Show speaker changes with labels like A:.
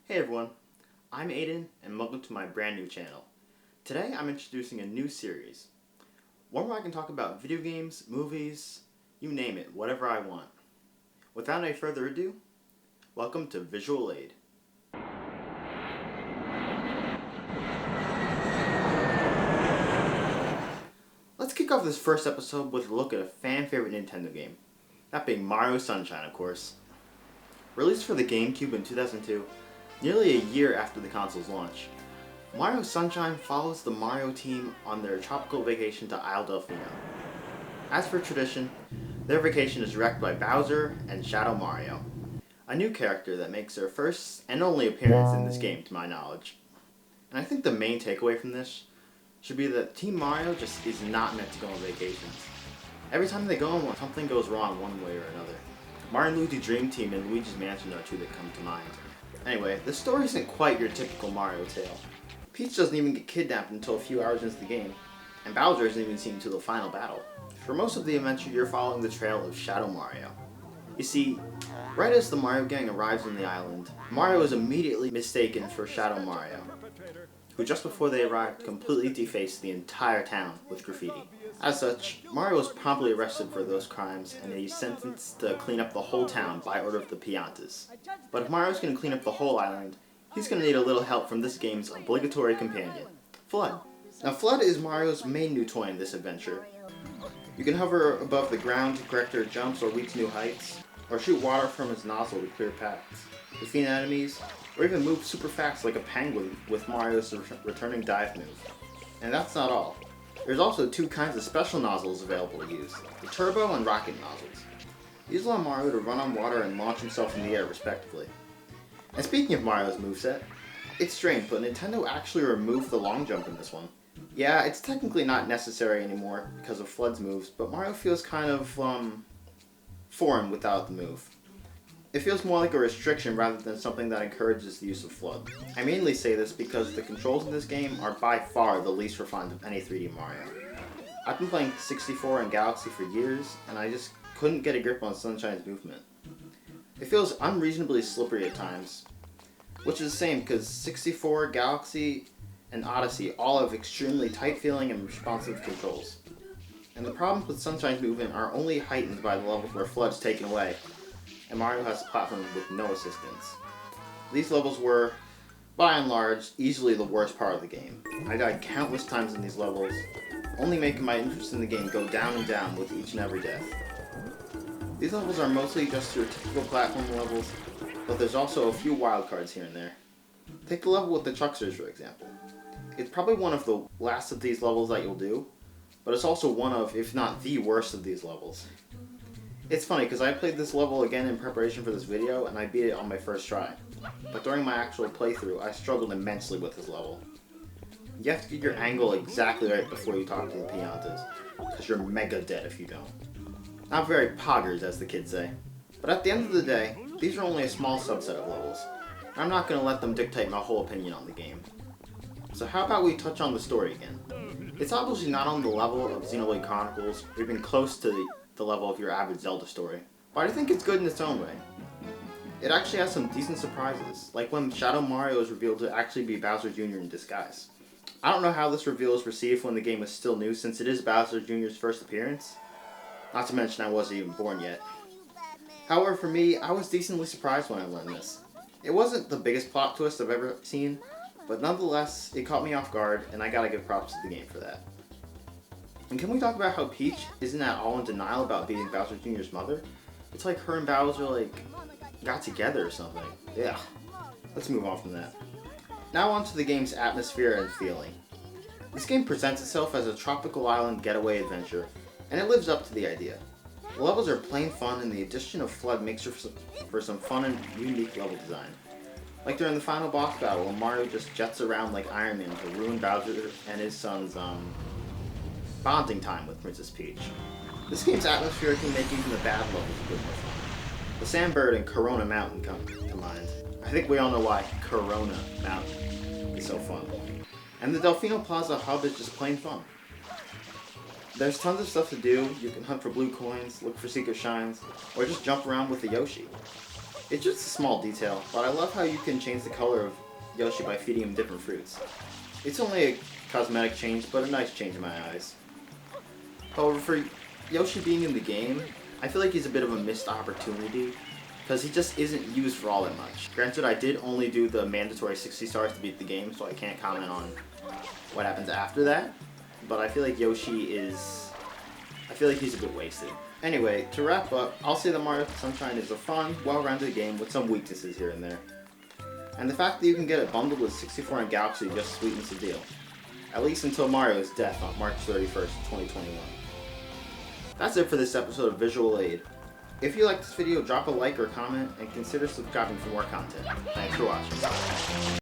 A: Hey everyone, I'm Aiden and welcome to my brand new channel. Today I'm introducing a new series, one where I can talk about video games, movies, you name it, whatever I want. Without any further ado, welcome to VisualAid. Let's kick off this first episode with a look at a fan favorite Nintendo game, that being Mario Sunshine, of course. Released for the GameCube in 2002, nearly a year after the console's launch, Mario Sunshine follows the Mario team on their tropical vacation to Isle Delfino. As for tradition, their vacation is wrecked by Bowser and Shadow Mario, a new character that makes their first and only appearance in this game to my knowledge. And I think the main takeaway from this should be that Team Mario just is not meant to go on vacations. Every time they go on, something goes wrong one way or another. Mario and Luigi Dream Team and Luigi's Mansion are two that come to mind. Anyway, the story isn't quite your typical Mario tale. Peach doesn't even get kidnapped until a few hours into the game, and Bowser isn't even seen until the final battle. For most of the adventure, you're following the trail of Shadow Mario. You see, right as the Mario gang arrives on the island, Mario is immediately mistaken for Shadow Mario, who just before they arrived completely defaced the entire town with graffiti. As such, Mario is promptly arrested for those crimes and he's sentenced to clean up the whole town by order of the Piantas. But if Mario's going to clean up the whole island, he's going to need a little help from this game's obligatory companion, Flood. Now Flood is Mario's main new toy in this adventure. You can hover above the ground to correct your jumps or reach new heights, or shoot water from his nozzle to clear paths, defeat enemies, or even move super fast like a penguin with Mario's returning dive move. And that's not all. There's also two kinds of special nozzles available to use, the turbo and rocket nozzles. These allow Mario to run on water and launch himself in the air respectively. And speaking of Mario's moveset, it's strange, but Nintendo actually removed the long jump in this one. Yeah, it's technically not necessary anymore because of Flood's moves, but Mario feels kind of, foreign without the move. It feels more like a restriction rather than something that encourages the use of Flood. I mainly say this because the controls in this game are by far the least refined of any 3D Mario. I've been playing 64 and Galaxy for years, and I just couldn't get a grip on Sunshine's movement. It feels unreasonably slippery at times, which is the same because 64, Galaxy, and Odyssey all have extremely tight feeling and responsive controls. And the problems with Sunshine's movement are only heightened by the levels where Flood's taken away, and Mario has a platform with no assistance. These levels were, by and large, easily the worst part of the game. I died countless times in these levels, only making my interest in the game go down and down with each and every death. These levels are mostly just your typical platform levels, but there's also a few wild cards here and there. Take the level with the trucksters for example. It's probably one of the last of these levels that you'll do, but it's also one of, if not the worst of these levels. It's funny because I played this level again in preparation for this video and I beat it on my first try. But during my actual playthrough, I struggled immensely with this level. You have to get your angle exactly right before you talk to the Piantas, because you're mega dead if you don't. Not very poggers, as the kids say. But at the end of the day, these are only a small subset of levels. I'm not going to let them dictate my whole opinion on the game. So how about we touch on the story again? It's obviously not on the level of Xenoblade Chronicles, or even close to the level of your average Zelda story, but I think it's good in its own way. It actually has some decent surprises, like when Shadow Mario is revealed to actually be Bowser Jr. in disguise. I don't know how this reveal is received when the game is still new, since it is Bowser Jr.'s first appearance. Not to mention I wasn't even born yet. However, for me, I was decently surprised when I learned this. It wasn't the biggest plot twist I've ever seen, but nonetheless, it caught me off guard, and I gotta give props to the game for that. And can we talk about how Peach isn't at all in denial about being Bowser Jr.'s mother? It's like her and Bowser, got together or something. Yeah. Let's move on from that. Now on to the game's atmosphere and feeling. This game presents itself as a tropical island getaway adventure, and it lives up to the idea. The levels are plain fun, and the addition of Flood makes for some fun and unique level design. Like during the final boss battle, when Mario just jets around like Iron Man to ruin Bowser and his son's, bonding time with Princess Peach. This game's atmosphere can make even the bad levels a bit more fun. The Sandbird and Corona Mountain come to mind. I think we all know why Corona Mountain is so fun. And the Delfino Plaza hub is just plain fun. There's tons of stuff to do. You can hunt for blue coins, look for secret shines, or just jump around with the Yoshi. It's just a small detail, but I love how you can change the color of Yoshi by feeding him different fruits. It's only a cosmetic change, but a nice change in my eyes. However, for Yoshi being in the game, I feel like he's a bit of a missed opportunity, because he just isn't used for all that much. Granted, I did only do the mandatory 60 stars to beat the game, so I can't comment on what happens after that, but I feel like Yoshi is... I feel like he's a bit wasted. Anyway, to wrap up, I'll say that Mario Sunshine is a fun, well-rounded game with some weaknesses here and there. And the fact that you can get it bundled with 64 and Galaxy just sweetens the deal. At least until Mario's death on March 31st, 2021. That's it for this episode of VisualAid. If you liked this video, drop a like or comment, and consider subscribing for more content. Thanks for watching.